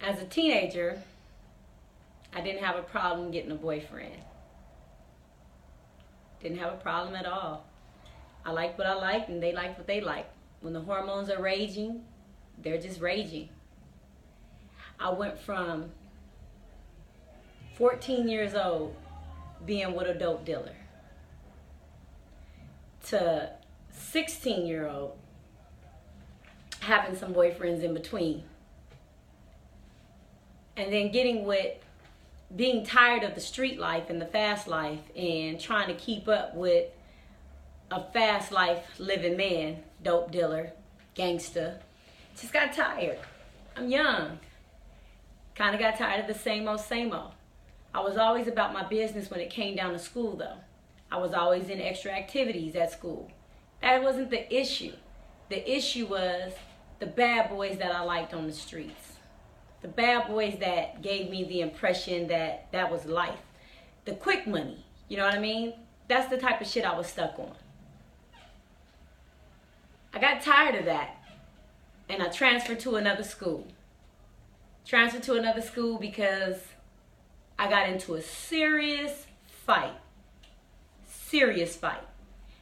As a teenager, I didn't have a problem getting a boyfriend. Didn't have a problem at all. I liked what I liked and they liked what they liked. When the hormones are raging, they're just raging. I went from 14 years old being with a dope dealer to 16-year-old having some boyfriends in between. And then being tired of the street life and the fast life and trying to keep up with a fast life living man, dope dealer, gangster. Just got tired. I'm young. Kind of got tired of the same old, same old. I was always about my business when it came down to school though. I was always in extra activities at school. That wasn't the issue. The issue was the bad boys that I liked on the streets. The bad boys that gave me the impression that that was life. The quick money, you know what I mean? That's the type of shit I was stuck on. I got tired of that and I transferred to another school. Transferred to another school because I got into a serious fight. Serious fight.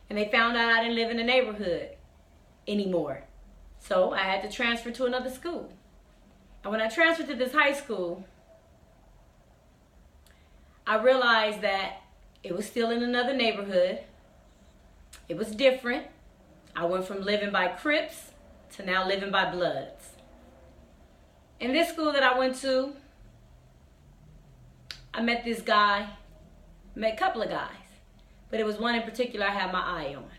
And they found out I didn't live in the neighborhood anymore. So I had to transfer to another school. And when I transferred to this high school, I realized that it was still in another neighborhood. It was different. I went from living by Crips to now living by Bloods. In this school that I went to, I met this guy, met a couple of guys, but it was one in particular I had my eye on.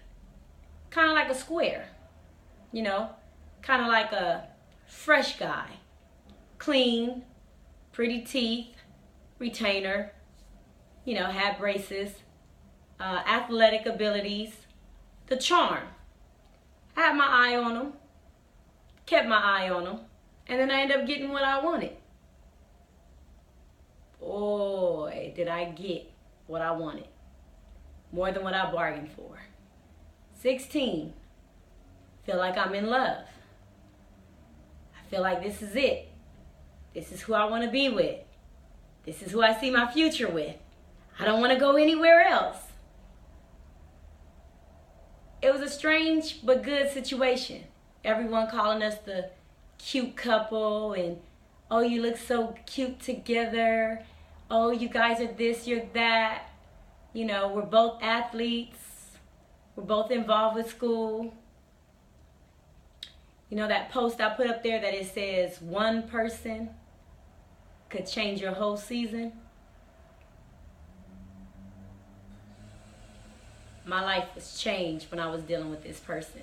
Kind of like a square, you know, kind of like a fresh guy. Clean, pretty teeth, retainer, you know, had braces, athletic abilities, the charm. I had my eye on him, kept my eye on him, and then I ended up getting what I wanted. Boy, did I get what I wanted. More than what I bargained for. 16, feel like I'm in love. I feel like this is it. This is who I want to be with. This is who I see my future with. I don't want to go anywhere else. It was a strange but good situation. Everyone calling us the cute couple and, oh, you look so cute together. Oh, you guys are this, you're that. You know, we're both athletes. We're both involved with school. You know that post I put up there that it says one person could change your whole season? My life was changed when I was dealing with this person.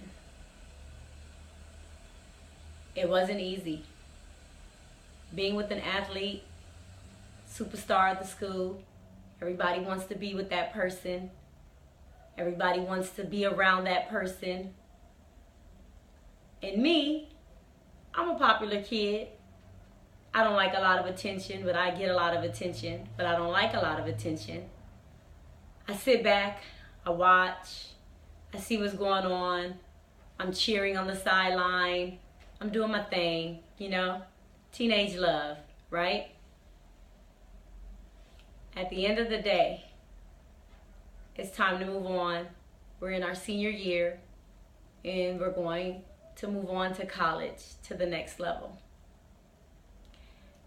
It wasn't easy. Being with an athlete, superstar at the school, everybody wants to be with that person. Everybody wants to be around that person. And me, I'm a popular kid. I don't like a lot of attention, but I get a lot of attention. But I don't like a lot of attention. I sit back, I watch, I see what's going on. I'm cheering on the sideline. I'm doing my thing, you know. Teenage love, right? At the end of the day, it's time to move on. We're in our senior year, and we're going to move on to college, to the next level.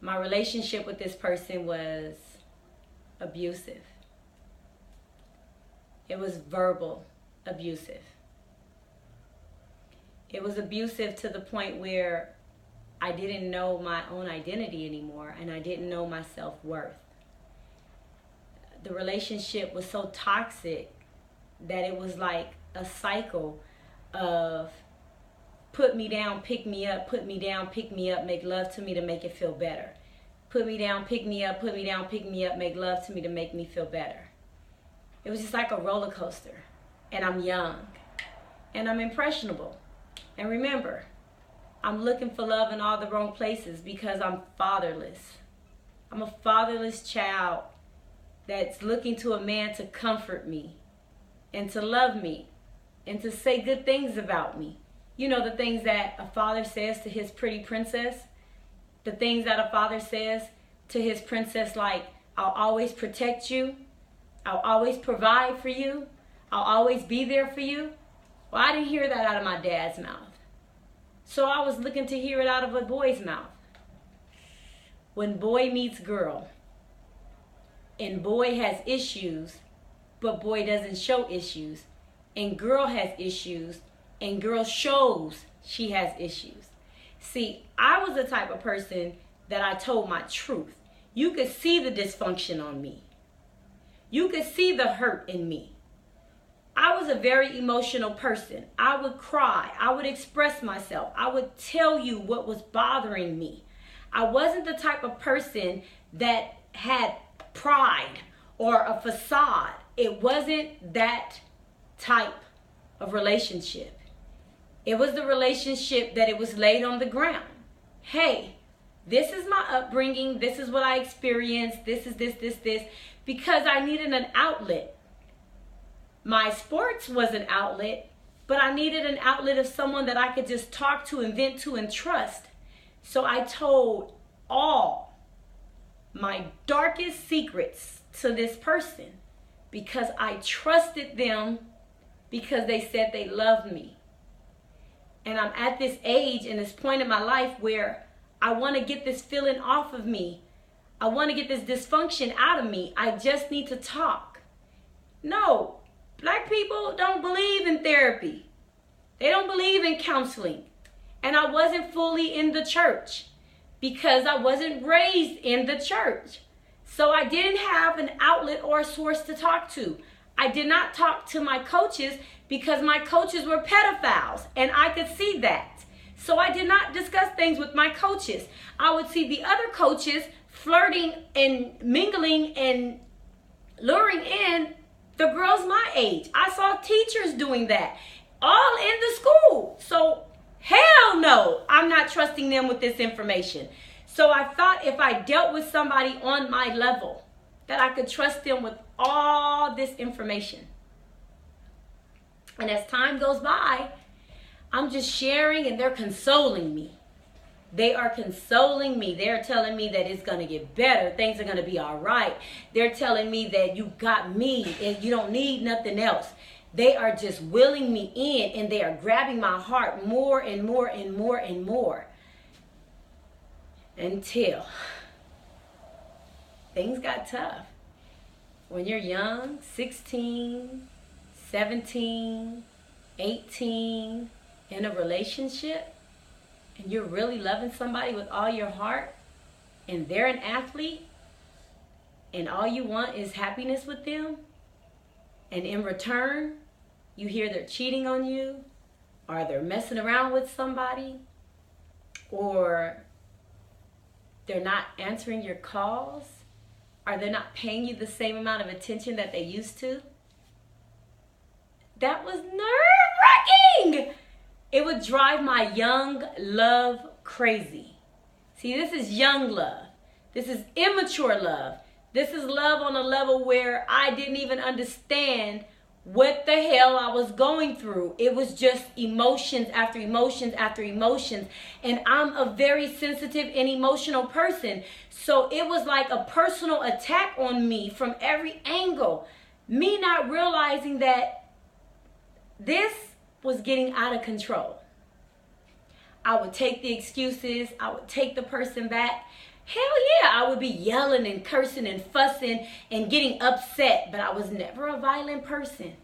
My relationship with this person was abusive. It was verbal abusive. It was abusive to the point where I didn't know my own identity anymore and I didn't know my self-worth. The relationship was so toxic that it was like a cycle of put me down, pick me up, put me down, pick me up, make love to me to make it feel better. Put me down, pick me up, put me down, pick me up, make love to me to make me feel better. It was just like a roller coaster. And I'm young. And I'm impressionable. And remember, I'm looking for love in all the wrong places because I'm fatherless. I'm a fatherless child that's looking to a man to comfort me and to love me and to say good things about me. You know, the things that a father says to his pretty princess. the things that a father says to his princess, like, I'll always protect you, I'll always provide for you, I'll always be there for you. Well, I didn't hear that out of my dad's mouth. So I was looking to hear it out of a boy's mouth. When boy meets girl, and boy has issues, but boy doesn't show issues, and girl has issues, and girl shows she has issues. See, I was the type of person that I told my truth. You could see the dysfunction on me. You could see the hurt in me. I was a very emotional person. I would cry. I would express myself. I would tell you what was bothering me. I wasn't the type of person that had pride or a facade. It wasn't that type of relationship. It was the relationship that it was laid on the ground. Hey, this is my upbringing. This is what I experienced. This is this, because I needed an outlet. My sports was an outlet, but I needed an outlet of someone that I could just talk to and vent to and trust. So I told all my darkest secrets to this person because I trusted them, because they said they loved me. And I'm at this age and this point in my life where I want to get this feeling off of me. I want to get this dysfunction out of me. I just need to talk. No, black people don't believe in therapy. They don't believe in counseling. And I wasn't fully in the church because I wasn't raised in the church. So I didn't have an outlet or a source to talk to. I did not talk to my coaches because my coaches were pedophiles and I could see that. So I did not discuss things with my coaches. I would see the other coaches flirting and mingling and luring in the girls my age. I saw teachers doing that, all in the school. So hell no, I'm not trusting them with this information. So I thought if I dealt with somebody on my level, that I could trust them with all this information. And as time goes by, I'm just sharing and they're consoling me. They are consoling me. They're telling me that it's going to get better. Things are going to be all right. They're telling me that you got me and you don't need nothing else. They are just willing me in and they are grabbing my heart more and more and more and more. Until things got tough. When you're young, 16, 17, 18, in a relationship, and you're really loving somebody with all your heart, and they're an athlete, and all you want is happiness with them, and in return, you hear they're cheating on you, or they're messing around with somebody, or they're not answering your calls, or they're not paying you the same amount of attention that they used to. That was nerve-wracking. It would drive my young love crazy. See, this is young love. This is immature love. This is love on a level where I didn't even understand what the hell I was going through. It was just emotions after emotions after emotions. And I'm a very sensitive and emotional person. So it was like a personal attack on me from every angle. Me not realizing that this was getting out of control. I would take the excuses. I would take the person back. Hell yeah, I would be yelling and cursing and fussing and getting upset, but I was never a violent person.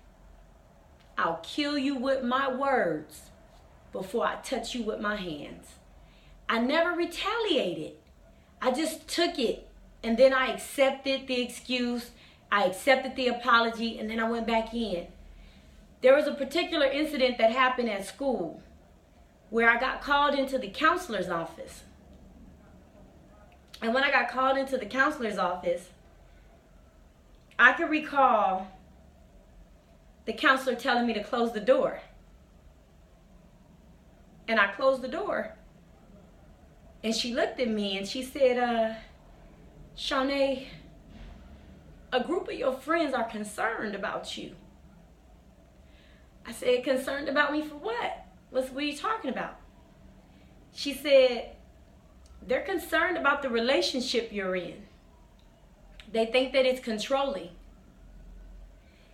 I'll kill you with my words before I touch you with my hands. I never retaliated. I just took it, and then I accepted the excuse. I accepted the apology, and then I went back in. There was a particular incident that happened at school where I got called into the counselor's office. And when I got called into the counselor's office, I could recall the counselor telling me to close the door. And I closed the door. And she looked at me and she said, Shanae, a group of your friends are concerned about you. I said, concerned about me for what? What are you talking about? She said, they're concerned about the relationship you're in. They think that it's controlling.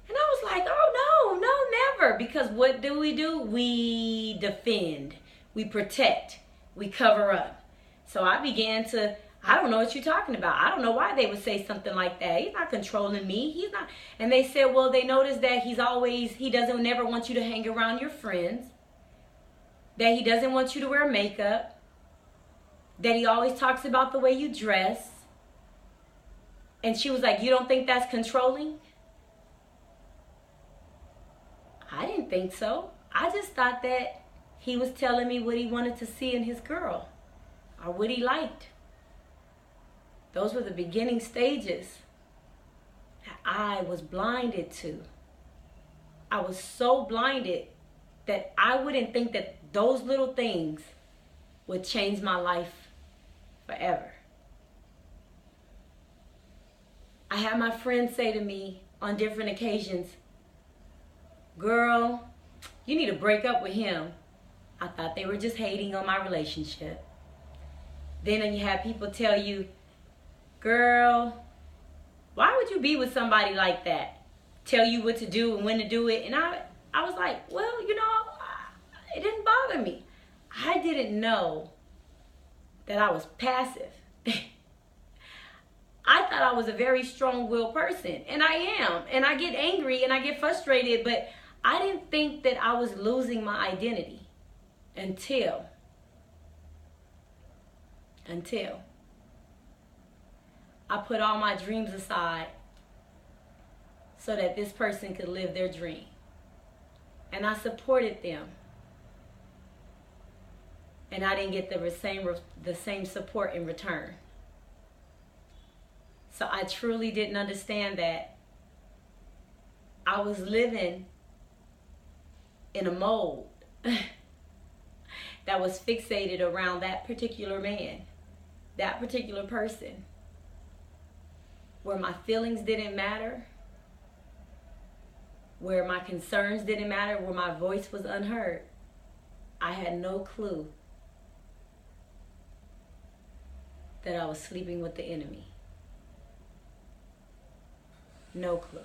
And I was like, oh, no, never. Because what do? We defend. We protect. We cover up. So I began to, I don't know what you're talking about. I don't know why they would say something like that. He's not controlling me. He's not. And they said, well, they noticed that he doesn't never want you to hang around your friends. That he doesn't want you to wear makeup. That he always talks about the way you dress. And she was like, you don't think that's controlling? I didn't think so. I just thought that he was telling me what he wanted to see in his girl, or what he liked. Those were the beginning stages that I was blinded to. I was so blinded that I wouldn't think that those little things would change my life forever. I had my friends say to me on different occasions, girl, you need to break up with him. I thought they were just hating on my relationship. Then you have people tell you, girl, why would you be with somebody like that? Tell you what to do and when to do it. And I was like, well, it didn't bother me. I didn't know that I was passive. I thought I was a very strong-willed person, and I am. And I get angry and I get frustrated, but I didn't think that I was losing my identity until I put all my dreams aside so that this person could live their dream. And I supported them. And I didn't get the same support in return. So I truly didn't understand that I was living in a mold that was fixated around that particular man, that particular person, where my feelings didn't matter, where my concerns didn't matter, where my voice was unheard. I had no clue that I was sleeping with the enemy. No clue.